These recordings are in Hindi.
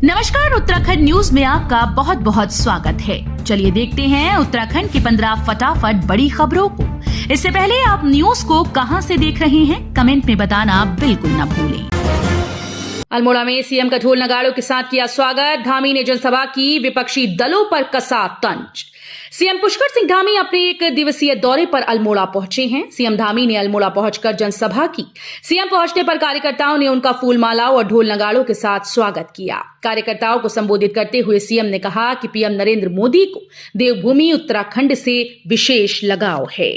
नमस्कार, उत्तराखंड न्यूज में आपका बहुत बहुत स्वागत है। चलिए देखते हैं उत्तराखंड की 15 फटाफट बड़ी खबरों को। इससे पहले आप न्यूज को कहां से देख रहे हैं, कमेंट में बताना बिल्कुल न भूलें। अल्मोड़ा में सीएम का ढोल नगाड़ों के साथ किया स्वागत। धामी ने जनसभा की, विपक्षी दलों पर कसा तंज। सीएम पुष्कर सिंह धामी अपने एक दिवसीय दौरे पर अल्मोड़ा पहुंचे हैं। सीएम धामी ने अल्मोड़ा पहुंचकर जनसभा की। सीएम पहुंचने पर कार्यकर्ताओं ने उनका फूल मालाओं और ढोल नगाड़ों के साथ स्वागत किया। कार्यकर्ताओं को संबोधित करते हुए सीएम ने कहा कि पीएम नरेंद्र मोदी को देवभूमि उत्तराखंड से विशेष लगाव है।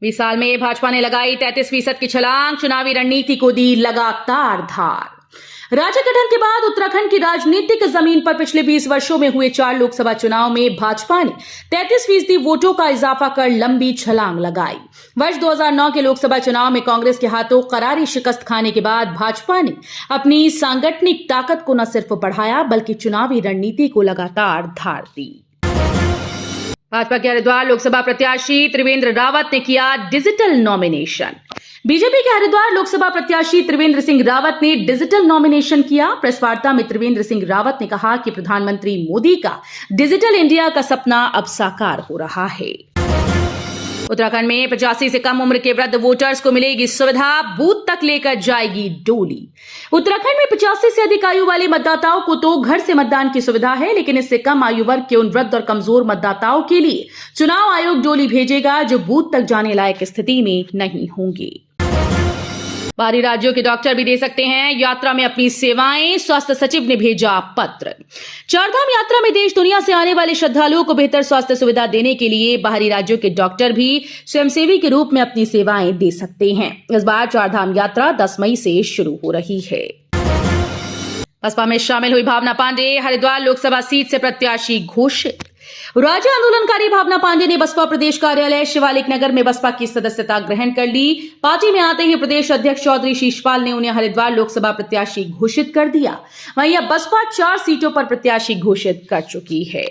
20 साल में भाजपा ने लगाई 33% की छलांग, चुनावी रणनीति को दी लगातार धार। राज्य गठन के बाद उत्तराखंड की राजनीतिक जमीन पर पिछले 20 वर्षों में हुए 4 लोकसभा चुनाव में भाजपा ने 33% वोटों का इजाफा कर लंबी छलांग लगाई। वर्ष 2009 के लोकसभा चुनाव में कांग्रेस के हाथों करारी शिकस्त खाने के बाद भाजपा ने अपनी सांगठनिक ताकत को न सिर्फ बढ़ाया बल्कि चुनावी रणनीति को लगातार धार दी। भाजपा के हरिद्वार लोकसभा प्रत्याशी त्रिवेंद्र रावत ने किया डिजिटल नॉमिनेशन। बीजेपी के हरिद्वार लोकसभा प्रत्याशी त्रिवेंद्र सिंह रावत ने डिजिटल नॉमिनेशन किया। प्रेस वार्ता में त्रिवेंद्र सिंह रावत ने कहा कि प्रधानमंत्री मोदी का डिजिटल इंडिया का सपना अब साकार हो रहा है। उत्तराखंड में 85 से कम उम्र के वृद्ध वोटर्स को मिलेगी सुविधा, बूथ तक लेकर जाएगी डोली। उत्तराखंड में 85 से अधिक आयु वाले मतदाताओं को तो घर से मतदान की सुविधा है, लेकिन इससे कम आयु वर्ग के उन वृद्ध और कमजोर मतदाताओं के लिए चुनाव आयोग डोली भेजेगा जो बूथ तक जाने लायक स्थिति में नहीं होंगे। बाहरी राज्यों के डॉक्टर भी दे सकते हैं यात्रा में अपनी सेवाएं, स्वास्थ्य सचिव ने भेजा पत्र। चारधाम यात्रा में देश दुनिया से आने वाले श्रद्धालुओं को बेहतर स्वास्थ्य सुविधा देने के लिए बाहरी राज्यों के डॉक्टर भी स्वयंसेवी के रूप में अपनी सेवाएं दे सकते हैं। इस बार चारधाम यात्रा 10 मई से शुरू हो रही है। बसपा में शामिल हुई भावना पांडे, हरिद्वार लोकसभा सीट से प्रत्याशी घोषित। राज्य आंदोलनकारी भावना पांडे ने बसपा प्रदेश कार्यालय शिवालिक नगर में बसपा की सदस्यता ग्रहण कर ली। पार्टी में आते ही प्रदेश अध्यक्ष चौधरी शीशपाल ने उन्हें हरिद्वार लोकसभा प्रत्याशी घोषित कर दिया। वहीं अब बसपा 4 सीटों पर प्रत्याशी घोषित कर चुकी है।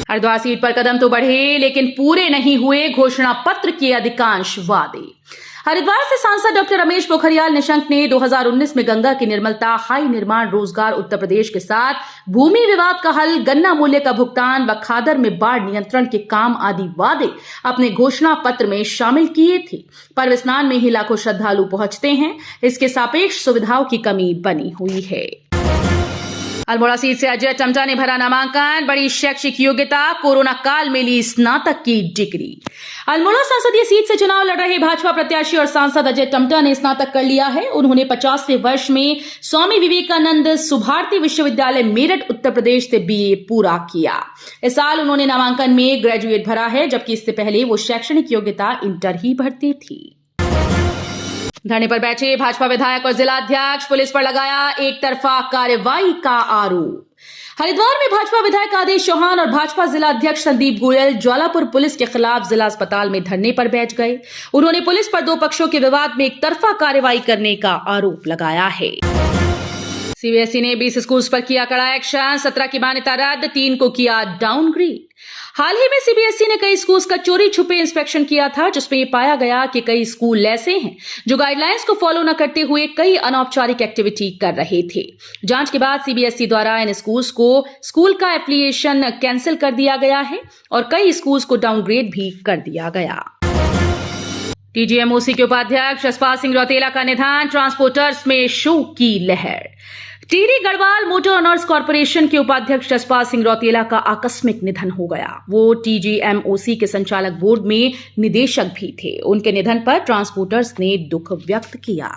हरिद्वार सीट पर कदम तो बढ़े लेकिन पूरे नहीं हुए घोषणा पत्र के अधिकांश वादे। हरिद्वार से सांसद डॉक्टर रमेश पोखरियाल निशंक ने 2019 में गंगा की निर्मलता, हाई निर्माण रोजगार उत्तर प्रदेश के साथ भूमि विवाद का हल, गन्ना मूल्य का भुगतान व खादर में बाढ़ नियंत्रण के काम आदि वादे अपने घोषणा पत्र में शामिल किए थे। पर्व स्नान में ही लाखों श्रद्धालु पहुंचते हैं, इसके सापेक्ष सुविधाओं की कमी बनी हुई है। अल्मोड़ा सीट से अजय टम्टा ने भरा नामांकन, बड़ी शैक्षिक योग्यता, कोरोना काल में ली स्नातक की डिग्री। अल्मोड़ा संसदीय सीट से चुनाव लड़ रहे भाजपा प्रत्याशी और सांसद अजय टम्टा ने स्नातक कर लिया है। उन्होंने 50वें वर्ष में स्वामी विवेकानंद सुभारती विश्वविद्यालय मेरठ उत्तर प्रदेश से बीए पूरा किया। इस साल उन्होंने नामांकन में ग्रेजुएट भरा है, जबकि इससे पहले वो शैक्षणिक योग्यता इंटर ही भरती थी। धरने पर बैठे भाजपा विधायक और जिलाध्यक्ष, पुलिस पर लगाया एक तरफा कार्रवाई का आरोप। हरिद्वार में भाजपा विधायक आदेश चौहान और भाजपा जिलाध्यक्ष संदीप गोयल ज्वालापुर पुलिस के खिलाफ जिला अस्पताल में धरने पर बैठ गए। उन्होंने पुलिस पर 2 पक्षों के विवाद में एक तरफा कार्रवाई करने का आरोप लगाया है। सीबीएसई ने 20 स्कूल्स पर किया कड़ा एक्शन, 17 की मान्यता रद्द, 3 को किया डाउनग्रेड। हाल ही में सीबीएसई ने कई स्कूल्स का चोरी छुपे इंस्पेक्शन किया था, जिसमें ये पाया गया कि कई स्कूल ऐसे हैं जो गाइडलाइंस को फॉलो न करते हुए कई अनौपचारिक एक्टिविटी कर रहे थे। जांच के बाद सीबीएसई द्वारा इन स्कूल्स को स्कूल का एफिलिएशन कैंसिल कर दिया गया है और कई स्कूल्स को डाउनग्रेड भी कर दिया गया। टीजीएमओसी के उपाध्यक्ष जसपाल सिंह रौतेला का निधन, ट्रांसपोर्टर्स में शोक की लहर। Tehri Garhwal motor honours corporation के उपाध्यक्ष जसपाल सिंह रौतेला का आकस्मिक निधन हो गया। वो टीजीएमओसी के संचालक बोर्ड में निदेशक भी थे। उनके निधन पर ट्रांसपोर्टर्स ने दुख व्यक्त किया।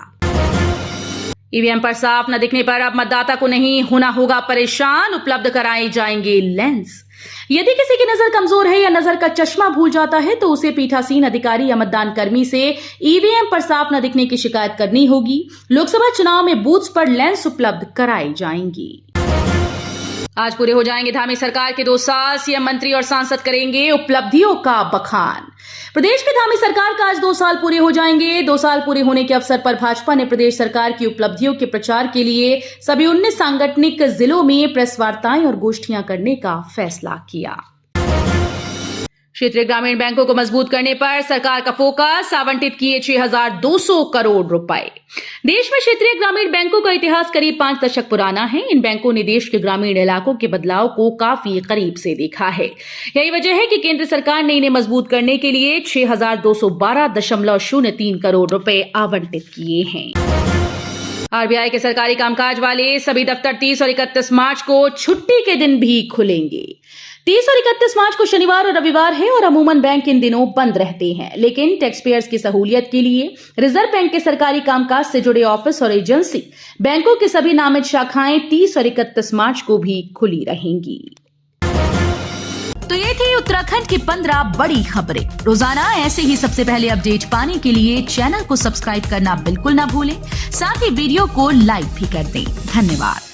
ईवीएम पर साफ न दिखने पर अब मतदाता को नहीं होना होगा परेशान, उपलब्ध कराए जाएंगे लेंस। यदि किसी की नजर कमजोर है या नजर का चश्मा भूल जाता है तो उसे पीठासीन अधिकारी या मतदान कर्मी से ईवीएम पर साफ न दिखने की शिकायत करनी होगी। लोकसभा चुनाव में बूथ्स पर लेंस उपलब्ध कराई जाएंगी। आज पूरे हो जाएंगे धामी सरकार के 2 साल, सीएम मंत्री और सांसद करेंगे उपलब्धियों का बखान। प्रदेश की धामी सरकार का आज 2 साल पूरे हो जाएंगे। 2 साल पूरे होने के अवसर पर भाजपा ने प्रदेश सरकार की उपलब्धियों के प्रचार के लिए सभी 19 सांगठनिक जिलों में प्रेस वार्ताएं और गोष्ठियां करने का फैसला किया। क्षेत्रीय ग्रामीण बैंकों को मजबूत करने पर सरकार का फोकस, आवंटित किए 6,200 करोड़ रुपए। देश में क्षेत्रीय ग्रामीण बैंकों का इतिहास करीब 5 दशक पुराना है। इन बैंकों ने देश के ग्रामीण इलाकों के बदलाव को काफी करीब से देखा है। यही वजह है कि केंद्र सरकार ने इन्हें मजबूत करने के लिए 6,212.03 करोड़ रुपए आवंटित किए हैं। आरबीआई के सरकारी कामकाज वाले सभी दफ्तर 30 और 31 मार्च को छुट्टी के दिन भी खुलेंगे। 30 और 31 मार्च को शनिवार और रविवार है और अमूमन बैंक इन दिनों बंद रहते हैं, लेकिन टैक्स पेयर्स की सहूलियत के लिए रिजर्व बैंक के सरकारी कामकाज से जुड़े ऑफिस और एजेंसी बैंकों की सभी नामित शाखाएं 30 और 31 मार्च को भी खुली रहेंगी। तो ये थी उत्तराखंड की 15 बड़ी खबरें। रोजाना ऐसे ही सबसे पहले अपडेट पाने के लिए चैनल को सब्सक्राइब करना बिल्कुल ना भूलें। साथ ही वीडियो को लाइक भी कर दें। धन्यवाद।